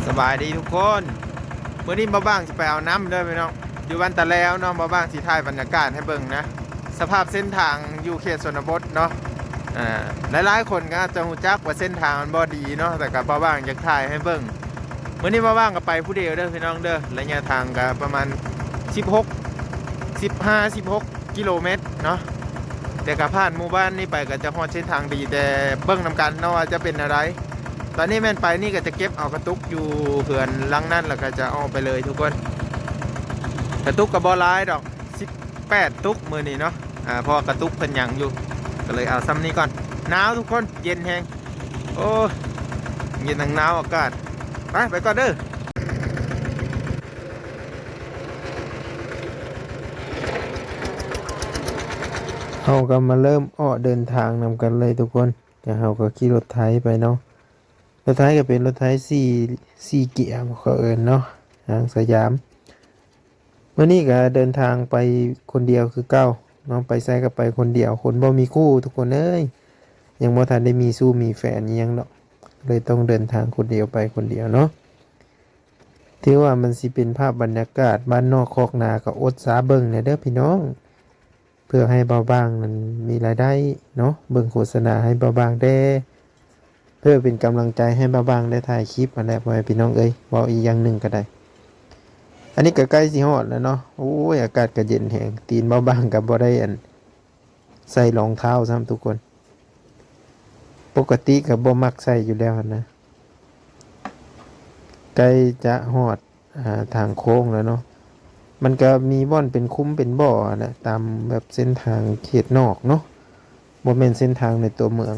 สบายดีทุกคนเมื่อนี้มาบ้างจะไปเอาน้ำเด้อพี่น้องอยู่วันตะแล้วเนาะมาบ้างสิถ่ายบรรยากาศให้เบิ่งนะสภาพเส้นทางอยู่เขตชนบทเนาะหลายๆคนก็อาจจะหูจักว่าเส้นทางมันบ่ดีเนาะแต่กับมาบ้างอยากถ่ายให้เบิ่งเมื่อนี้มาบ้างก็ไปผู้เดียวเด้อพี่น้องเด้อระยะทางก็ประมาณ16 กิโลเมตรเนาะแต่กับผ่านหมู่บ้านนี่ไปก็จะฮอดเส้นทางดีแต่เบิ่งนำกันเนาะว่าจะเป็นอะไรตอนนี้แม่นไปนี่ก็จะเก็บเอากระตุกอยู่เขื่อนลังนั่นแล้วก็จะเอาไปเลยทุกคนกระตุกกับบอลายดอก18ตุกมือนี่เนาะพอกระตุกเพิ่นยังอยู่ก็เลยเอาซ้ำนี้ก่อนหนาวทุกคนเย็นแฮงโอ้เย็นทั้งหนาวอากาศไปก่อนเด้อเราก็มาเริ่มออกเดินทางนำกันเลยทุกคนจะเราก็ขี่รถไถไปเนาะรถไถก็เป็นรถไถสี่เกียร์เขาเอิ้นเนาะทางสยามเมื่อนี้ก็เดินทางไปคนเดียวคือเก้าน้องไปไสก็ไปคนเดียวคนบ่มีคู่ทุกคนเอ้ยยังบ่ทันได้มีสู้มีแฟนยังเนาะเลยต้องเดินทางคนเดียวไปคนเดียวเนาะถือว่ามันสิเป็นภาพบรรยากาศบ้านนอกคอกนาก็อดสาเบิ่งแหน่เด้อพี่น้องเพื่อให้เบาบางมันมีรายได้เนาะเบิ่งโฆษณาให้เบาบางได้เพื่อเป็นกำลังใจให้เบาบางได้ถ่ายคลิปมาแล้วพ่อแม่พี่น้องเอ้ยเว้าอีกอย่างหนึ่งก็ได้อันนี้ก็ใกล้สิฮอดแล้วเนาะโอ้ยอากาศก็เย็นแฮงตีนเบาบางก็บ่ได้ใส่รองเท้าซ้ำทุกคนปกติก็บ่มักใส่อยู่แล้วนะใกล้จะฮอดทางโค้งแล้วเนาะมันก็มีบ่อนเป็นคุ้มเป็นบ่อแหละตามแบบเส้นทางเขตนอกเนาะบ่แม่นเส้นทางในตัวเมือง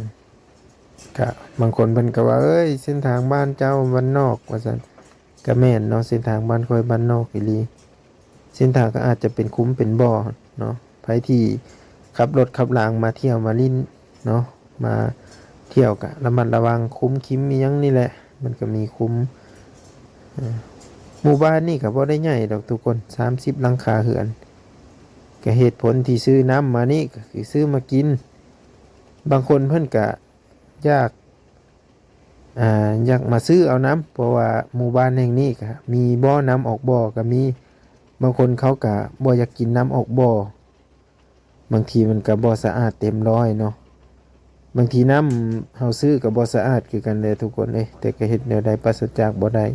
ก็บางคนเพิ่นก็ว่าเอ้ยเส้นทางบ้านเจ้าบ้านนอกว่าซั่นก็แม่นเนาะเส้นทางบ้านค่อยบ้านนอกอีหลีเส้นทางก็อาจจะเป็นคุ้มเป็นบ่อเนาะไผที่ขับรถขับรางมาเที่ยวมาลิ้นเนาะมาเที่ยวก็ระมัดระวังคุ้มคิมมีหยังนี่แหละมันก็มีคุ้มหมู่บ้านนี่ก็บ่ได้ใหญ่ดอกทุกคน30หลังคาเรือนก็เหตุผลที่ซื้อน้ำมานี่ก็คือซื้อมากินบางคนเพิ่นก็อยากอยากมาซื้อเอาน้ำเพราะว่าหมู่บ้านแห่งนี้ก็มีบ่อน้ำออกบ่อก็มีบางคนเขาก็บ่อยากกินน้ำออกบ่อบางทีมันก็บ่สะอาดเต็มร้อยเนาะบางทีน้ำเฮาซื้อก็บ่สะอาดคือกันเลยทุกคนเลยแต่ก็เฮ็ดแนวใดปราศจากบ่ได้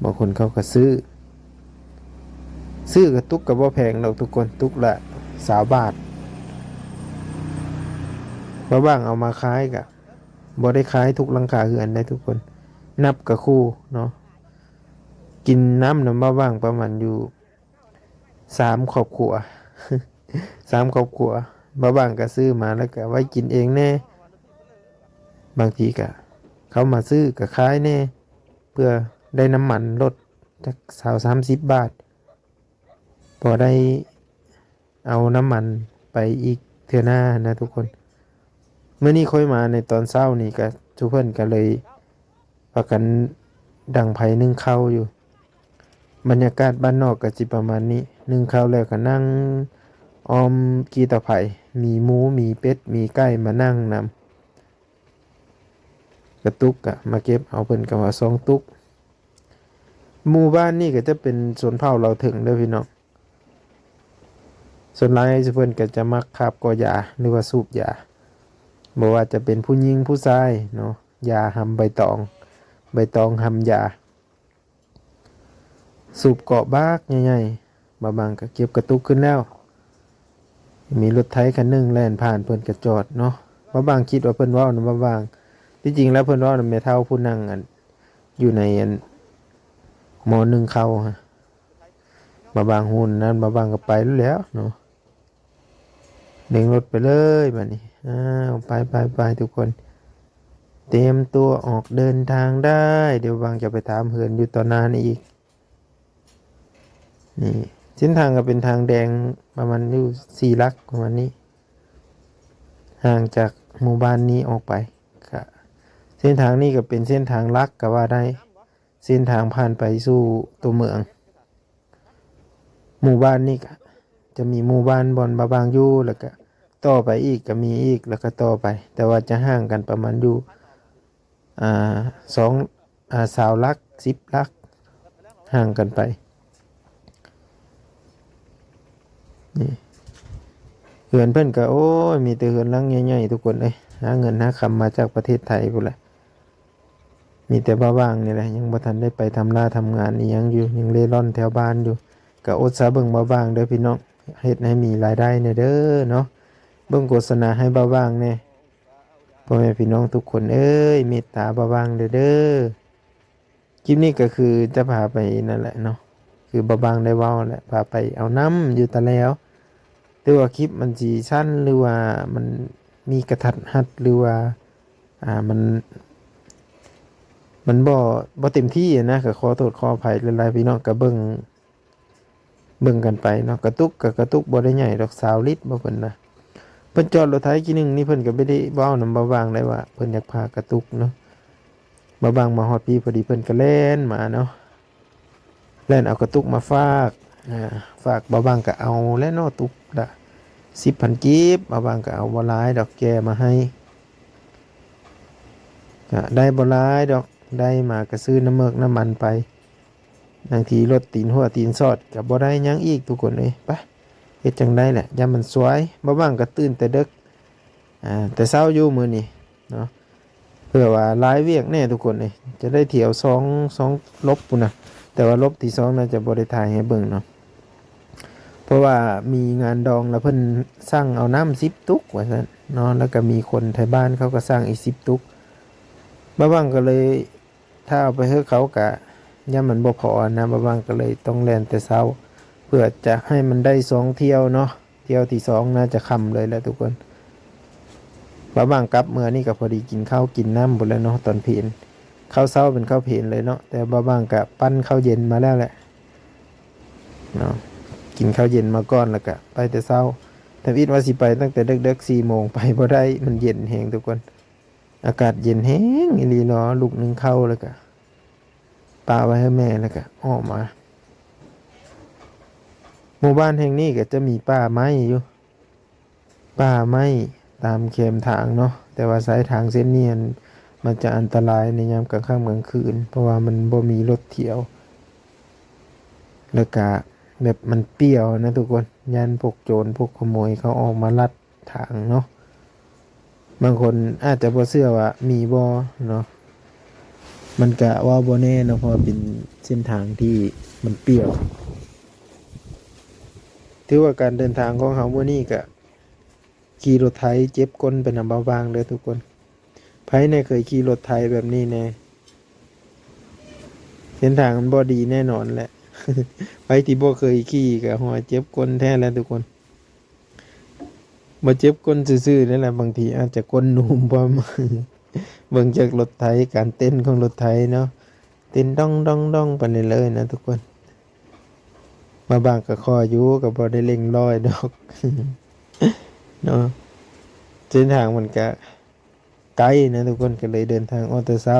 บางคนเขาก็ซื้อกระตุกกับว่าแพงเราทุกคนตุกละ20 บาทบ้างเอามาขายกับบ่ได้ขายทุกหลังคาเรือนได้ทุกคนนับกับคู่เนาะกินน้ำบ้างประมาณอยู่3 ครอบครัว3 ครอบครัวบ้างก็ซื้อมาแล้วก็ไว้กินเองแน่บางทีก็เขามาซื้อก็ขายแน่เพื่อได้น้ำมันลดจาก30 บาทพอได้เอาน้ำมันไปอีกเทื่อหน้านะทุกคนเมื่อนี้ค่อยมาในตอนเช้านี่ก็ทุกเพื่อนก็เลยพากันดังไผนึ่งข้าวอยู่บรรยากาศบ้านนอกก็จิประมาณนี้นึ่งข้าวแล้วก็นั่งออมกีตาไผ่มีหมูมีเป็ดมีไก่มานั่งนำกระตุกอะมาเก็บเอาเพิ่นก็ว่า2 ตุกหมู่บ้านนี่ก็จะเป็นสวนเผาเราถึงเด้อพี่น้องส่วนหลายเพิ่นก็จะมักคาบกอยาหรือว่าสูบยาบ่ว่าจะเป็นผู้หญิงผู้ชายเนาะยาหำใบตองหำยาสูบเกาะบากใหญ่ๆบางก็เก็บกระตุกขึ้นแล้วมีรถไถคันนึงแล่นผ่านเพิ่นก็จอดเนาะบางคิดว่าเพิ่นเว้านำบางที่จริงแล้วเพิ่นเว้านำแม่เฒ่าผู้นั่งอยู่ในหมอนึ่งข้าวฮะบางหุ่นนั้นบางก็ไปแล้วเนาะเดินรถไปเลยบัดนี้ไปทุกคนเตรียมตัวออกเดินทางได้เดี๋ยวบางจะไปถามเพื่อนอยู่ตอนนานอีกนี่เส้นทางก็เป็นทางแดงประมาณอยู่4 ลักประมาณนี้ห่างจากหมู่บ้านนี้ออกไปค่ะเส้นทางนี้ก็เป็นเส้นทางลักก็ว่าได้เส้นทางผ่านไปสู่ตัวเมืองหมู่บ้านนี้ก็จะมีหมู่บ้านบอนบางอยู่แล้วก็ต่อไปอีกก็มีอีกแล้วก็ต่อไปแต่ว่าจะห่างกันประมาณอยู่2 20 ลัก 10 ลักห่างกันไปนี่เฮือนเพิ่นก็โอ้ยมีแต่เฮือนหลังใหญ่ๆทุกคนเอ้ยหาเงินหาคำมาจากประเทศไทยพุ่นแหละมีแต่บ้าว่างนี่แหละยังบ่ทันได้ไปทำงานอีหยังอยู่ยังเร่ร่อนแถวบ้านอยู่ก็อดซะเบิ่งบ้าว่างเด้อพี่น้องเฮ็ดให้มีรายได้แหน่เด้อเนาะเบิ่งโฆษณาให้บ้าว่างแหน่พ่อแม่พี่น้องทุกคนเอ้ยเมตตาบ้าว่างเด้อคลิปนี้ก็คือจะพาไปนั่นแหละเนาะคือบ้าว่างได้เว้าแหละพาไปเอาน้ำอยู่ตะแล้วหรือว่าคลิปมันสิสั้นหรือว่ามันมีกระทัดหัดหรือว่ามันบ่เต็มที่นะก็ขอโทษขออภัยหลายๆพี่น้องก็เบิ่งกันไปเนาะกระตุกก็กระตุกบ่ได้ใหญ่ดอก20 ลิตรบ่เพิ่นนะเพิ่นจอดรถไถกี่นึงนี่เพิ่นก็ไม่ได้เว้านำบ่าวางได้ว่าเพิ่นอยากพากระตุกเนาะบ่าวางมาฮอดพี่พอดีเพิ่นก็แล่นมาเนาะแล่นเอากระตุกมาฝากบ่าวางก็เอาแล้วเนาะตุกละ10,000 กีบบ่าวางก็เอาบ่หลายดอกแกมาให้ก็ได้บ่หลายดอกได้มาก็ซื้อน้ำเมือกน้ำมันไปบางทีรถตีนหัวตีนซอดก็บ่ได้หยังอีกทุกคนเอ้ยไปเฮ็ดจังได๋แหละยามมันสวยบ่ว่างก็ตื่นแต่ดึกแต่เช้าอยู่มื้อนี้เนาะเพื่อว่าหลายเวียกแน่ทุกคนเอ้ยจะได้เที่ยว2ลบพุ่นน่ะแต่ว่าลบที่2น่าจะบ่ได้ถ่ายให้เบิ่งเนาะเพราะว่ามีงานดองแล้วเพิ่นสั่งเอาน้ำ10 ตุกว่าซั่นเนาะแล้วก็มีคนไทบ้านเขาก็สั่งอีก10 ตุกบ่ว่างก็เลยถ้าเอาไปให้เขาก็ยามมันบ่พอนะบ่ว่างก็เลยต้องแล่นแต่เช้าเพื่อจะให้มันได้2 เที่ยวเนาะเที่ยวที่2น่าจะค่ำเลยแหละทุกคนบ่ว่างกลับเมื่อนี่ก็พอดีกินข้าวกินน้ำหมดแล้วเนาะตอนเพลข้าวเช้าเป็นข้าวเพลเลยเนาะแต่บ่ว่างก็ปั้นข้าวเย็นมาแล้วแหละเนาะกินข้าวเย็นมาก่อนแล้วก็ไปแต่เช้าแต่วิทย์ว่าสิไปตั้งแต่ดึกๆ4 โมงไปบ่ได้มันเย็นแฮงทุกคนอากาศเย็นแฮงอีหลีเนาะลูกนึงเข้าแล้วก็ปาไว้ให้แม่แล้วก็ออกมาหมู่บ้านแห่งนี้ก็จะมีป่าไม้อยู่ป่าไม้ตามเข็มทางเนาะแต่ว่าสายทางเส้นนี้มันจะอันตรายในยามกลางค่ำกลางคืนเพราะว่ามันบ่มีรถเที่ยวแล้วก็แบบมันเปรี้ยวนะทุกคนยันพวกโจรพวกขโมยเขาออกมาลัดทางเนาะบางคนอาจจะบ่เชื่อว่ามีบ่เนาะมันก็ว่าบ่แน่เนาะเพราะเป็นเส้นทางที่มันเปรี้ยวถือว่าการเดินทางของเฮามื้อนี้ก็ขี่รถไถเจ็บก้นเป็นอันเบาบางเด้อทุกคนไผในเคยขี่รถไถแบบนี้แน่เส้นทางมันบ่ดีแน่นอนแหละ ไผที่บ่เคยขี่ก็ฮอดเจ็บก้นแท้แล้วทุกคนบ่เจ็บก้นซื่อๆนั่นแหละบางทีอาจจะก้นนุ่มบ่ เบิ่งจากรถไถการเต้นของรถไถเนาะเต้นดองๆๆไปเลยๆนะทุกคนมาบางก็คออยู่ก็บ่ได้เร่งร้อยดอก เนาะเส้นทางมันก็ไกลนะทุกคนก็เลยเดินทางออเตอร์เซา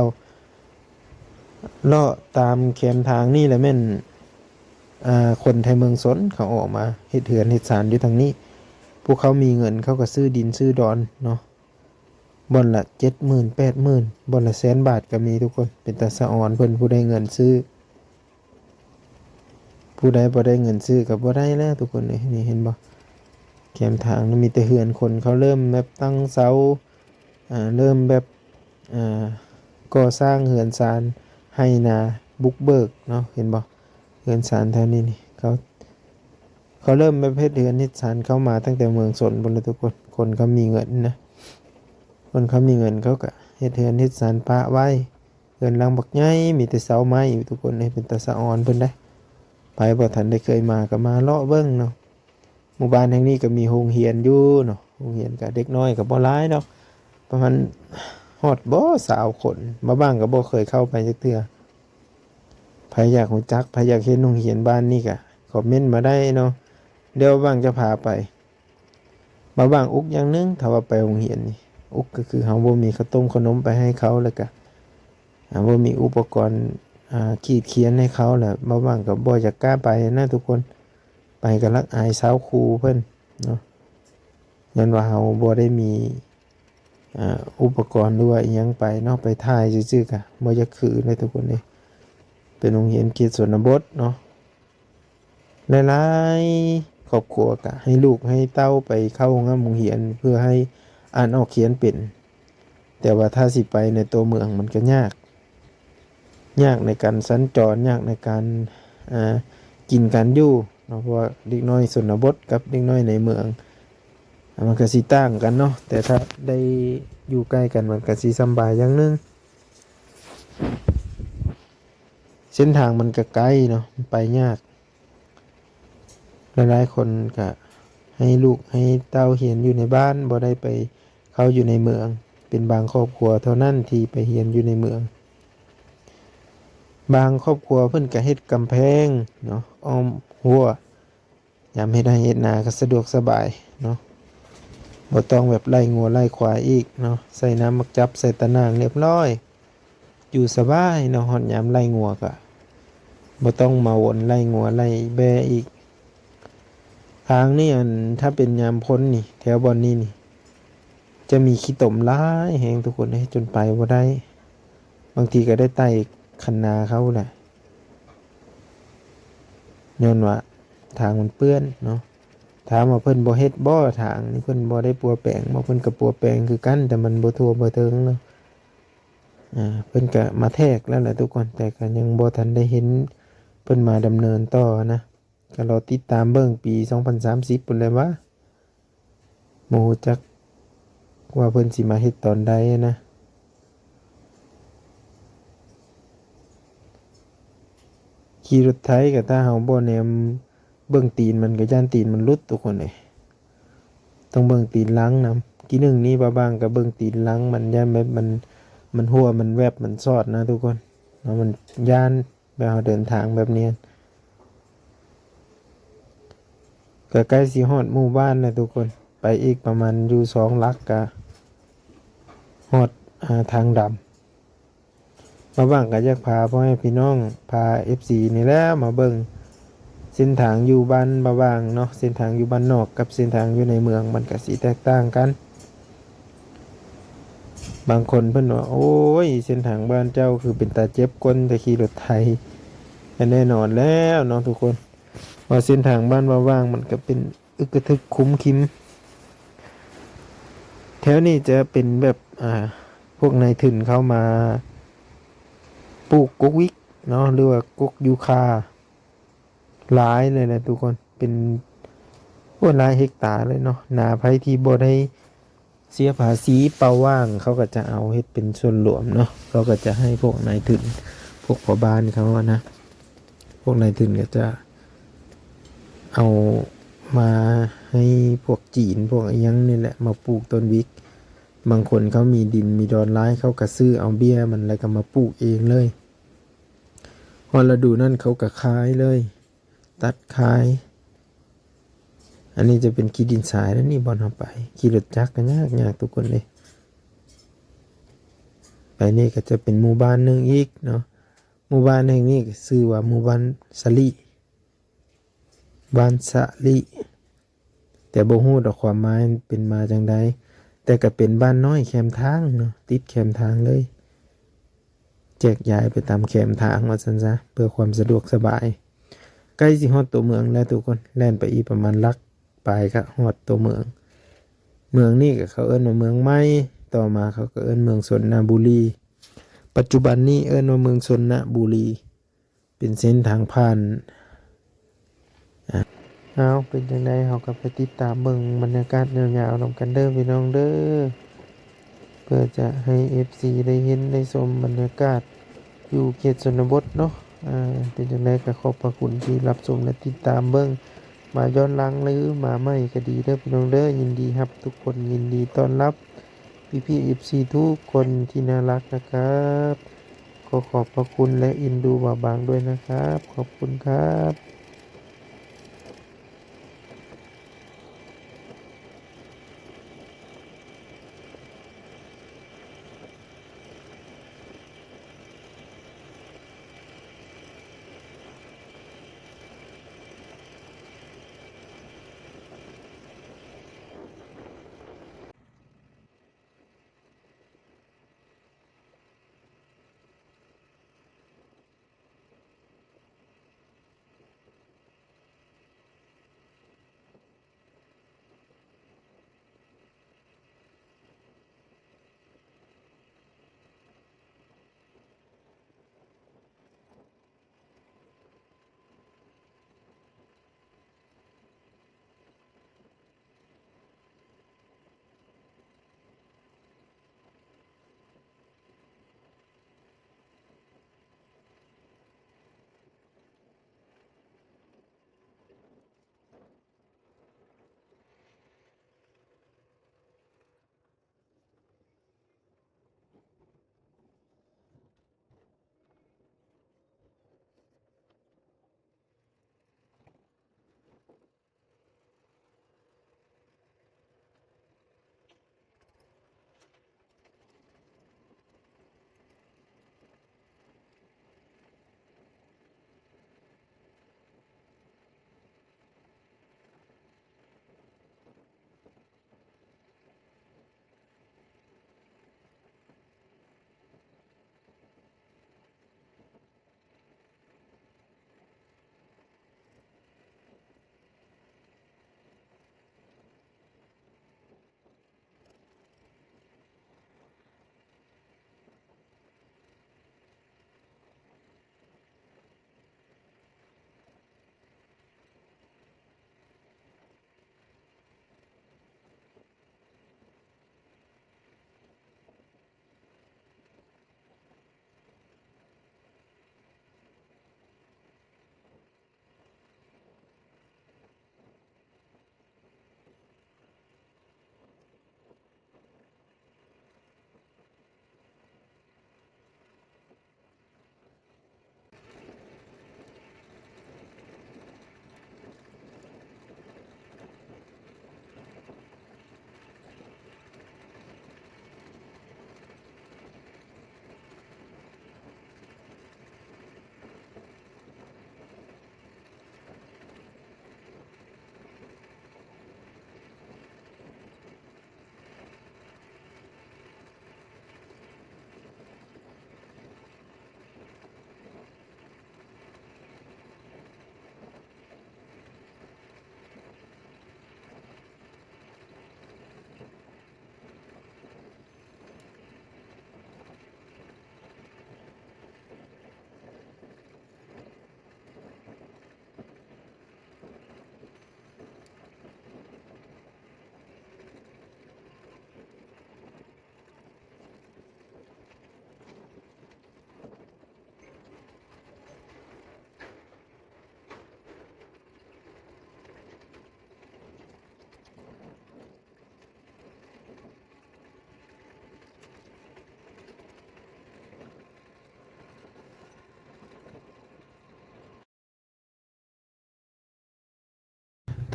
เลาะตามแคมทางนี่แหละแม่นคนไทยเมืองสนเขาออกมาเฮ็ดเหือนเฮ็ดศาลอยู่ทางนี้พวกเขามีเงินเขาก็ซื้อดินซื้อดอนเนาะบ่อนละ70,000 80,000บ่อนละ100,000 บาทก็มีทุกคนเป็นตาสะออนเพิ่นผู้ได้เงินซื้อผู้ใดบ่ได้เงินซื้อก็บ่ได้แล้วทุกคนนี่เห็นบ่แคมทางมีแต่เหือนคนเขาเริ่มแบบตั้งเสาเริ่มแบบอ่าก่อสร้างเหือนศาลให้นาบุกเบิกเนาะเห็นบ่เหือนศาลแถวนี้นี่เขาเริ่มแบบเฮ็ดเหือนเฮ็ดศาลเข้ามาตั้งแต่เมืองสนพุ่นแล้วทุกคนคนเขามีเงินนะคนเขามีเงินเขาก็เฮ็ดเหือนเฮ็ดศาลปะไว้เหือนหลังบักใหญ่มีแต่เสาไม้อยู่ทุกคนนี่เป็นตาสะออนเพิ่นได้ไปบ่ทันได้เคยมาก็มาเลาะเบิ่งเนาะหมู่บ้านแห่งนี้ก็มีโรงเรียนอยู่เนาะโรงเรียนก็เด็กน้อยก็บ่หลายดอกประมาณฮอดบ่20 คนมาบ้างก็บ่เคยเข้าไปจักเทื่อใครอยากรู้จักใครอยากเห็นโรงเรียนบ้านนี้ก็คอมเมนต์มาได้เนาะเดี๋ยวบ้างจะพาไปมาบ้างอุกอย่างนึงถ้าว่าไปโรงเรียนนี่อุกก็คือเฮาบ่มีข้าวต้มขนมไปให้เขาแล้วก็บ่มีอุปกรณ์ขีดเขียนให้เขาแหละมาบ้างก็บ่อยากกล้าไปนะทุกคนไปก็รักอายสาวครูเพิ่นเนาะยันว่าเฮาบ่ได้มีอุปกรณ์ด้วยอิหยังไปเนาะไปถ่ายซื่อๆกะบ่อยากคือเลยทุกคนนี่ เป็นโรงเรียนเขตชนบทเนาะหลายๆครอบครัวก็ให้ลูกให้เต้าไปเข้าโรงเรียนเพื่อให้อ่านออกเขียนเป็นแต่ว่าถ้าสิไปในตัวเมืองมันก็ยากในการสัญจรยากในการอ่ากินการอยู่เนาะเพราะว่าเด็กน้อยชนบทกับเด็กน้อยในเมืองมันก็สิต่างกันเนาะแต่ถ้าได้อยู่ใกล้กันมันก็สิสำบายอย่างหนึงเส้นทางมันก็ไกลเนาะมันไปยากหลายๆคนก็ให้ลูกให้เต้าเรียนอยู่ในบ้านบ่ได้ไปเข้าอยู่ในเมืองเป็นบางครอบครัวเท่านั้นที่ไปเรียนอยู่ในเมืองบางครอบครัวเพิ่นก็เฮ็ดกำแพงเนาะอ้อมรั้วยามเฮ็ดให้เฮ็ดนาก็สะดวกสบายเนาะบ่ต้องแบบไล่งัวไล่ควายอีกเนาะใส่น้ำมักจับใส่ตะนางเรียบร้อยอยู่สบายเนาะฮอดยามไล่งัวก็บ่ต้องมาวนไล่งัวไล่แบะอีกทางนี่อันถ้าเป็นยามพ้นนี่แถวบ่อนนี้นี่จะมีขี้ตมหลายแฮงทุกคนเอ้ยจนไปบ่ได้บางทีก็ได้ไต่คันนาเขาแหละย้อนว่าทางมันเปื้อนเนาะถามว่าเพิ่นบ่เฮ็ดบ่ทางนี่เพิ่นบ่ได้ปัวแปลงบ่เพิ่นก็ปัวแปลงคือกันแต่มันบ่ทั่วบ่ถึงเนาะเพิ่นก็มาแทรกแล้วแหละทุกคนแต่ก็ยังบ่ทันได้เห็นเพิ่นมาดำเนินต่อนะก็รอติดตามเบิ่งปี2030พุ่นแหละว่าบ่ฮู้จักว่าเพิ่นสิมาเฮ็ดตอนใดนะขี่รถไถก็ถ้าเฮาบ่แนมเบิ่งตีนมันก็ย้านตีนมันหลุดทุกคนเอ้ยต้องเบิ่งตีนหลังนำกีหนึ่งนี้บาบางก็เบิ่งตีนหลังมันย้านแบบมันหัวมันแวบมันซอดนะทุกคนเนาะมันย้านแบบเฮาเดินทางแบบนี้ก็ใกล้สิฮอดหมู่บ้านแล้วทุกคนไปอีกประมาณอยู่2 ลักก็ฮอดทางดำมาบ้างก็อยากพาพ่อแม่พี่น้องพา FC นี่แหละมาเบิ่งเส้นทางอยู่บ้านบาบางเนาะเส้นทางอยู่บ้านนอกกับเส้นทางอยู่ในเมืองมันก็สิแตกต่างกันบางคนเพิ่นว่าโอ้ยเส้นทางบ้านเจ้าคือเป็นตาเจ็บก้นแต่ขี่รถไถแน่นอนแล้วเนาะทุกคนว่าเส้นทางบ้านบาบางมันก็เป็นอึกกระทึกคุ้มคิมแถวนี้จะเป็นแบบพวกนายทุนเข้ามาปลูกกกวิกเนาะหรือว่ากกยูคาหลายเลยนะทุกคนเป็นหลายเฮกตาร์เลยเนาะนาไผที่บ่ได้เสียภาษีเป่าว่างเขาก็จะเอาเฮ็ดเป็นส่วนรวมเนาะเขาก็จะให้พวกนายทุนพวกพ่อบ้านเขาอะนะพวกนายทุนก็จะเอามาให้พวกจีนพวกอิหยังนี่แหละมาปลูกต้นวิกบางคนเขามีดินมีดอนร้ายเขาก็ซื้อเอาเบี้ยมันแล้วก็มาปลูกเองเลยพอฤดูนั่นเขาก็ขายเลยตัดขายอันนี้จะเป็นขี้ดินทรายแล้วนี่บอลเอาไปขี่รถจักรก็ยากทุกคนเลยไปนี่ก็จะเป็นหมู่บ้านหนึ่งอีกเนาะหมู่บ้านแห่งนี้ก็ชื่อว่าหมู่บ้านสลีบ้านสลีแต่บ่ฮู้ดอกความหมายเป็นมาจังใดแต่ก็เป็นบ้านน้อยแคมทางเนาะติดแคมทางเลยแจกย้ายไปตามแคมทางว่าซั่นซะเพื่อความสะดวกสบายใกล้สิฮอดตัวเมืองแล้วทุกคนแล่นไปอีกประมาณลักปลายก็ฮอดตัวเมืองนี่ก็เขาเอิ้นว่าเมืองใหม่ต่อมาเขาก็เอิ้นเมืองสนบุรีปัจจุบันนี้เอิ้นว่าเมืองสนบุรีเป็นเส้นทางผ่านเอาเป็นจังได๋เฮาก็ไปติดตามเบิ่งบรรยากาศยาวๆนำกันเด้อพี่น้องเด้อเพื่อจะให้ FC ได้เห็นได้ชมบรรยากาศอยู่เขตชนบทเนาะเป็นจังได๋ก็ขอบพระคุณที่รับชมและติดตามเบิ่งมาย้อนหลังหรือมาใหม่ก็ดีเด้อพี่น้องเด้อยินดีครับทุกคนยินดีต้อนรับพี่ๆ FC ทุกคนที่น่ารักนะครับขอขอบพระคุณและเอ็นดูบ่าวบางด้วยนะครับขอบคุณครับ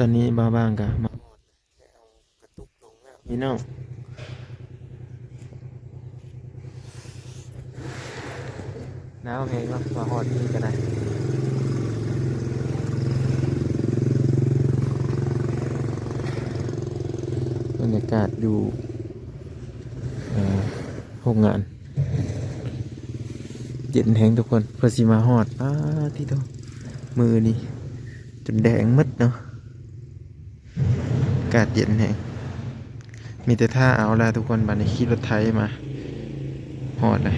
ตอนนี้บ้าบ้างกะมาหอดเอากระตุกลงแล้วพี่น้องหนาวแหงเนาะมาหอดนี่ก็ได้บรรยากาศอยู่โรงงานเย็นแหงทุกคนเพื่อสิมาหอดที่โตมือนี่จนแดงมืดเนาะอากาศเย็นแหงมีแต่ท่าเอาละทุกคนบัดนี้ขี่รถไถมาหอดเลย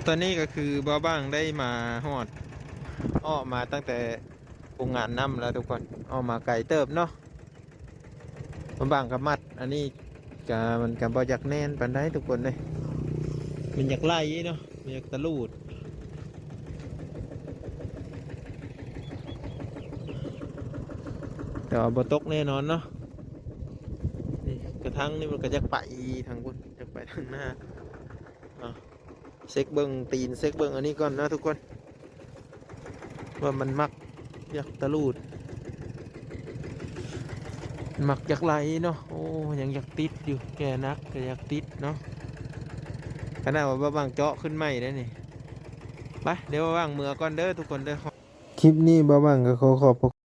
ตอนนี้ก็คือบ้าบ้างได้มาหอดอ้อมาตั้งแต่โรงงานน้ำแล้วทุกคนอ้อมาไก่เติบเนาะบ้าบ้างกับมัดอันนี้กมันกับบ่อยากแน่นปานใดทุกคนเลยมันอยากไล่เนาะมันอยากตะลูดแต่ว่าบ่ตกแน่นอนเนาะนี่กระทั่งนี่มันก็จะไปทางบนจะไปทางหน้าเซ็กเบิ้งตีนเซ็กเบิ้งอันนี้ก่อนนะทุกคนว่ามันมักอยากตะลูดมักอยากไหลเนาะโอ้ยังอยากติดอยู่แกนักก็อยากติดเนาะขนาดว่าบางเจาะขึ้นไม่ได้นี่ไปเดี๋ยวบางเมื่อก่อนเด้อทุกคนเด้อคลิปนี้บางก็ขอขอบ